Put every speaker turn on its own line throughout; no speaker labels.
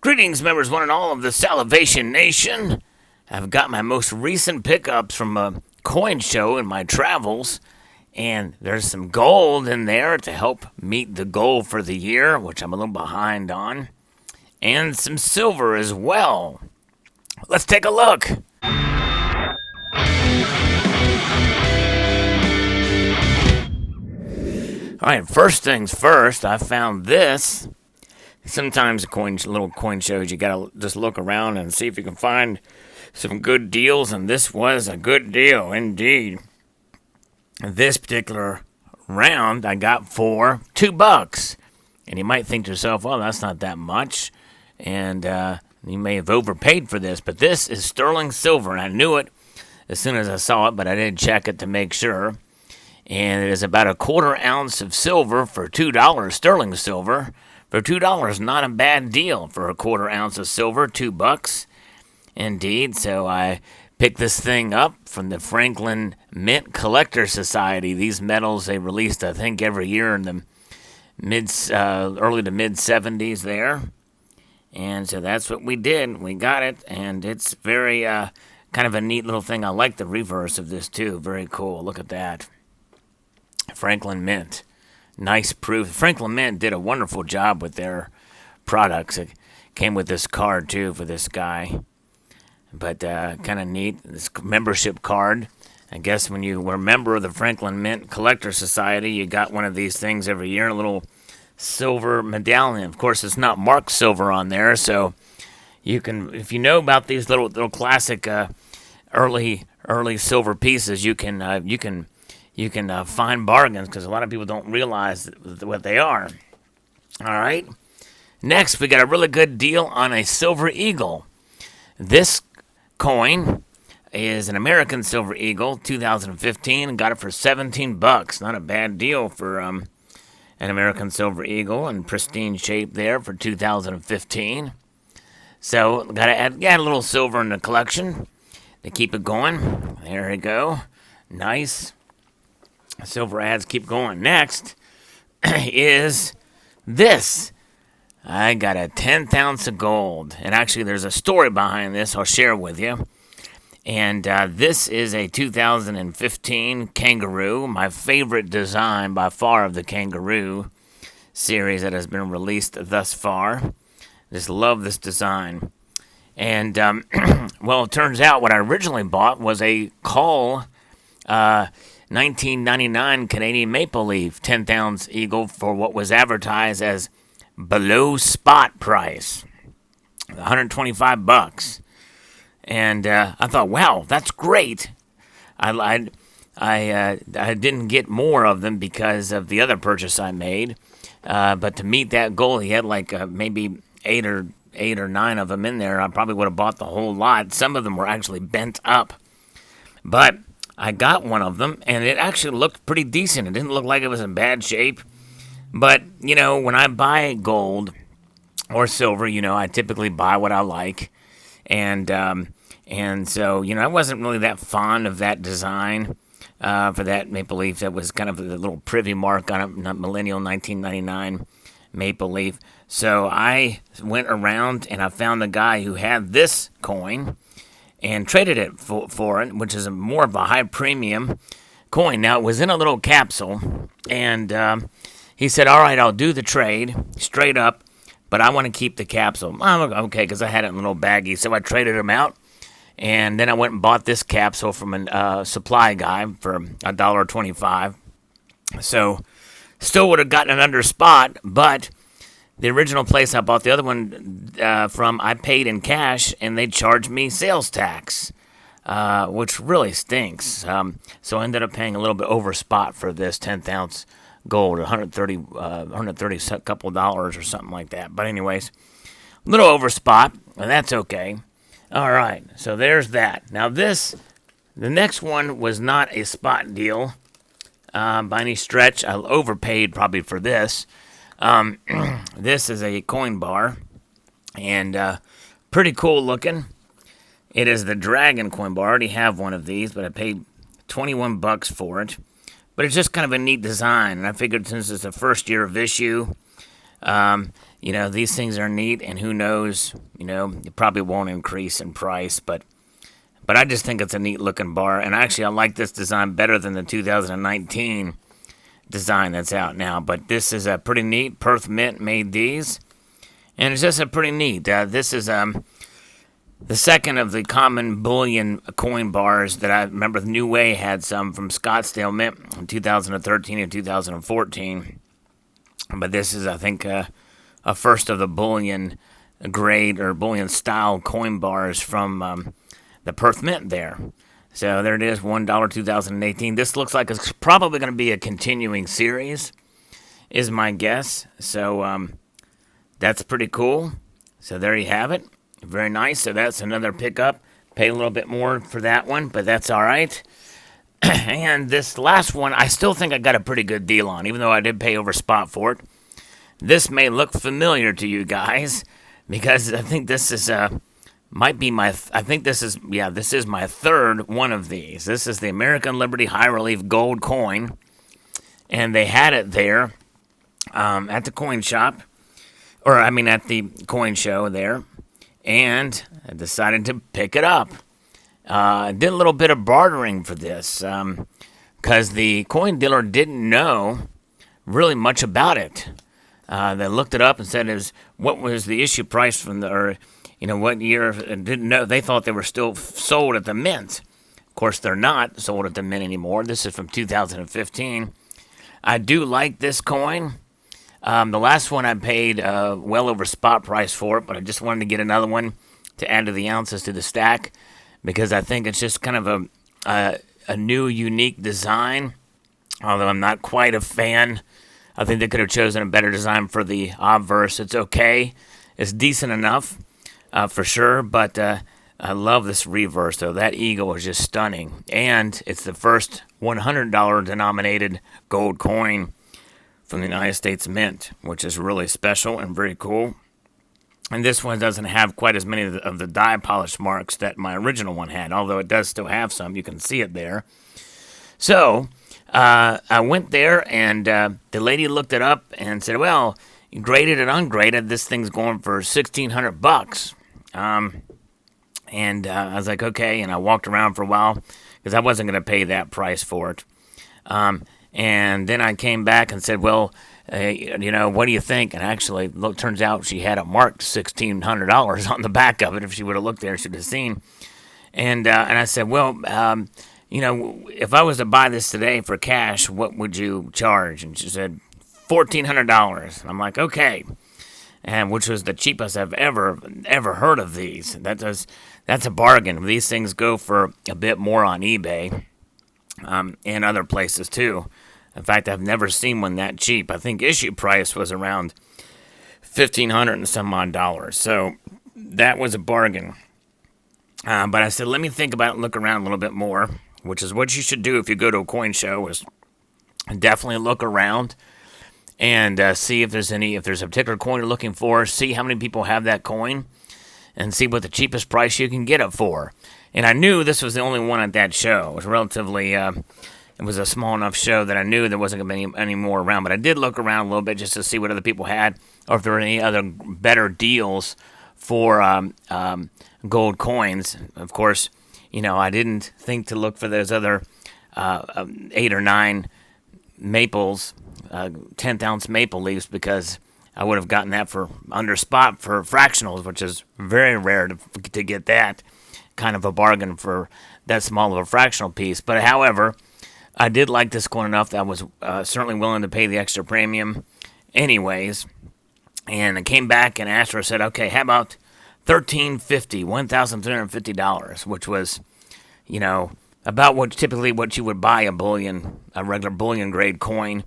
Greetings, members, one and all of the Salivation Nation. I've got my most recent pickups from a coin show in my travels, and there's some gold in there to help meet the goal for the year, which I'm a little behind on, and some silver as well. Let's take a look. Alright, first things first, I found this. Sometimes little coin shows, you gotta just look around and see if you can find some good deals, and this was a good deal indeed. This particular round I got for $2. And you might think to yourself, well, that's not that much, and you may have overpaid for this, but this is sterling silver, and I knew it as soon as I saw it, but I did check it to make sure. And it is about a quarter ounce of silver for $2, sterling silver. For $2, not a bad deal for a quarter ounce of silver, $2. Indeed, so I picked this thing up from the Franklin Mint Collector Society. These metals they released, I think, every year in the early to mid-70s there. And so that's what we did. We got it, and it's very kind of a neat little thing. I like the reverse of this, too. Very cool. Look at that. Franklin Mint. Nice proof. Franklin Mint did a wonderful job with their products. It came with this card, too, for this guy. But kind of neat. This membership card. I guess when you were a member of the Franklin Mint Collector Society, you got one of these things every year, a little silver medallion. Of course, it's not marked silver on there, so you can, if you know about these little classic early silver pieces, you can find bargains, because a lot of people don't realize what they are. All right. Next, we got a really good deal on a silver eagle. This coin is an American silver eagle, 2015, and got it for $17. Not a bad deal for an American silver eagle in pristine shape there for 2015. So, got to add a little silver in the collection to keep it going. There we go. Nice. Silver ads keep going. Next is this. I got a 10th ounce of gold. And actually, there's a story behind this I'll share with you. And this is a 2015 Kangaroo, my favorite design by far of the Kangaroo series that has been released thus far. Just love this design. And, well, it turns out what I originally bought was a Call 1999 Canadian Maple Leaf 10th ounce eagle for what was advertised as below spot price, $125. And I thought, wow, that's great. I didn't get more of them because of the other purchase I made, but to meet that goal, he had like maybe eight or nine of them in there. I probably would have bought the whole lot. Some of them were actually bent up, but I got one of them, and it actually looked pretty decent. It didn't look like it was in bad shape. But, you know, when I buy gold or silver, you know, I typically buy what I like. And so, you know, I wasn't really that fond of that design for that Maple Leaf. That was kind of the little privy mark on it, Millennial 1999 Maple Leaf. So I went around, and I found a guy who had this coin and traded it for it, which is more of a high premium coin. Now, it was in a little capsule, and he said, all right, I'll do the trade straight up, but I want to keep the capsule. Okay, because I had it in a little baggie, so I traded him out, and then I went and bought this capsule from a supply guy for $1.25. So, still would have gotten it under spot, but the original place I bought the other one from, I paid in cash, and they charged me sales tax, which really stinks. So I ended up paying a little bit over spot for this 10th ounce gold, 130 couple dollars or something like that. But anyways, a little over spot, and that's okay. All right, so there's that. Now the next one was not a spot deal by any stretch. I overpaid probably for this. This is a coin bar, and pretty cool looking. It is the Dragon coin bar. I already have one of these, but I paid $21 for it. But it's just kind of a neat design, and I figured since it's the first year of issue, These things are neat, and who knows, it probably won't increase in price, but I just think it's a neat looking bar, and actually I like this design better than the 2019 design that's out now. But this is a pretty neat. Perth Mint made these, and it's just a pretty neat. This is the second of the common bullion coin bars that I remember. New Way had some from Scottsdale Mint in 2013 and 2014, but this is, I think, a first of the bullion grade or bullion style coin bars from the Perth Mint there. So there it is, $1, 2018. This looks like it's probably going to be a continuing series, is my guess. So that's pretty cool. So there you have it. Very nice. So that's another pickup. Paid a little bit more for that one, but that's all right. And this last one, I still think I got a pretty good deal on, even though I did pay over spot for it. This may look familiar to you guys, because I think this is this is my third one of these. This is the American Liberty High Relief Gold Coin, and they had it there at the coin shop, at the coin show there, and I decided to pick it up. Did a little bit of bartering for this, because the coin dealer didn't know really much about it. They looked it up and said what was the issue price from what year, and didn't know. They thought they were still sold at the mint. Of course, they're not sold at the mint anymore. This is from 2015. I do like this coin. The last one I paid well over spot price for it, but I just wanted to get another one to add to the ounces to the stack, because I think it's just kind of a new, unique design, although I'm not quite a fan. I think they could have chosen a better design for the obverse. It's okay. It's decent enough. For sure, but I love this reverse, though. That eagle is just stunning, and it's the first $100 denominated gold coin from the United States Mint, which is really special and very cool. And this one doesn't have quite as many of the die polish marks that my original one had, although it does still have some. You can see it there. So I went there, and the lady looked it up and said, well, graded and ungraded, this thing's going for $1,600. And I was like, okay, and I walked around for a while because I wasn't going to pay that price for it. And then I came back and said, well, what do you think? And actually, turns out she had it marked $1,600 on the back of it. If she would have looked there, she'd have seen. And I said, well, if I was to buy this today for cash, what would you charge? And she said, $1,400. And I'm like, okay. And which was the cheapest I've ever heard of these. That's a bargain. These things go for a bit more on eBay, and other places too. In fact, I've never seen one that cheap. I think issue price was around $1,500 and some odd dollars. So that was a bargain. But I said, let me think about it and look around a little bit more, which is what you should do if you go to a coin show, is definitely look around and see if there's a particular coin you're looking for, see how many people have that coin, and see what the cheapest price you can get it for. And I knew this was the only one at that show. It was relatively, it was a small enough show that I knew there wasn't going to be any more around. But I did look around a little bit just to see what other people had, or if there were any other better deals for gold coins. Of course, I didn't think to look for those other 8 or 9 maples, 10th ounce maple leaves, because I would have gotten that for under spot for fractionals, which is very rare to get that kind of a bargain for that small of a fractional piece. But however, I did like this coin enough that I was certainly willing to pay the extra premium anyways. And I came back and asked her, I said, okay, how about $1,350, which was, about what you would buy a regular bullion grade coin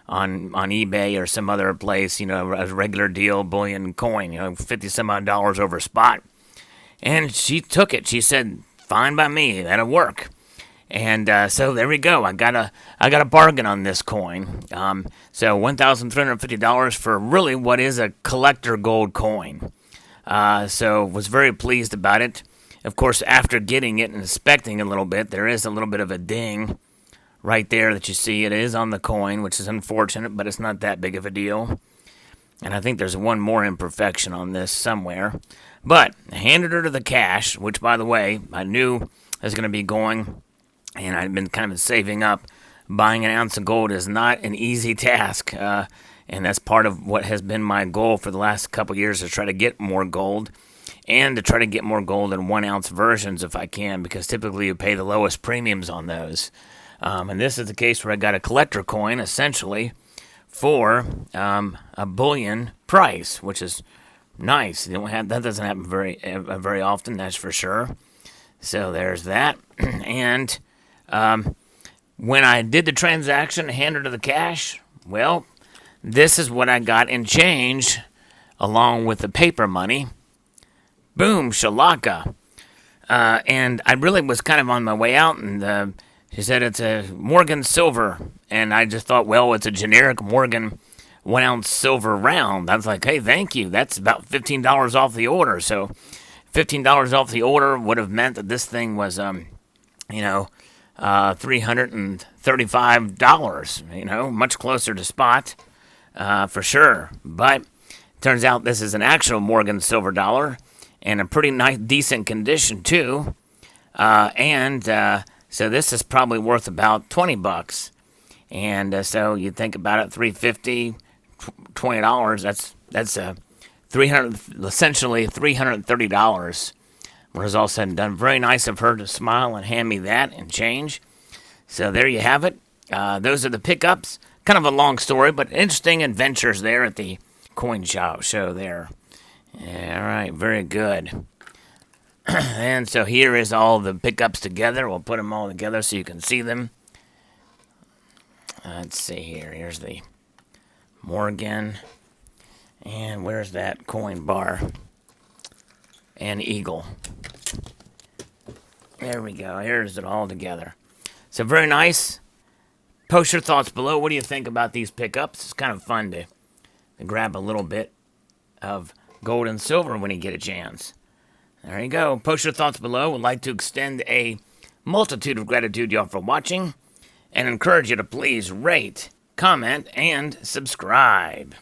on eBay or some other place, a regular deal bullion coin, 50 some odd dollars over spot. And she took it. She said, fine by me, that'll work. And so there we go. I got a bargain on this coin. So $1,350 for really what is a collector gold coin. So was very pleased about it. Of course, after getting it and inspecting a little bit, there is a little bit of a ding right there that you see. It is on the coin, which is unfortunate, but it's not that big of a deal. And I think there's one more imperfection on this somewhere. But I handed her to the cash, which, by the way, I knew was going to be going, and I'd been kind of saving up. Buying an ounce of gold is not an easy task, and that's part of what has been my goal for the last couple years, to try to get more gold, and to try to get more gold in 1 ounce versions if I can, because typically you pay the lowest premiums on those. And this is the case where I got a collector coin, essentially, for a bullion price, which is nice. That doesn't happen very often, that's for sure. So there's that. And when I did the transaction, handed her the cash, well, this is what I got in change, along with the paper money. Boom, shalaka. And I really was kind of on my way out, and she said it's a Morgan silver. And I just thought, well, it's a generic Morgan 1 ounce silver round. I was like, hey, thank you. That's about $15 off the order. So $15 off the order would have meant that this thing was, $335, much closer to spot, for sure. But turns out this is an actual Morgan silver dollar, and a pretty nice, decent condition too. So this is probably worth about $20. And so you think about it, $350, $20. That's essentially $330. When it's all said and done, very nice of her to smile and hand me that and change. So there you have it. Those are the pickups. Kind of a long story, but interesting adventures there at the coin show there. All right, very good. And so here is all the pickups together. We'll put them all together so you can see them. Let's see here. Here's the Morgan. And where's that coin bar? And Eagle. There we go. Here's it all together. So very nice. Post your thoughts below. What do you think about these pickups? It's kind of fun to grab a little bit of gold and silver when you get a chance. There you go. Post your thoughts below. Would like to extend a multitude of gratitude, y'all, for watching, and encourage you to please rate, comment, and subscribe.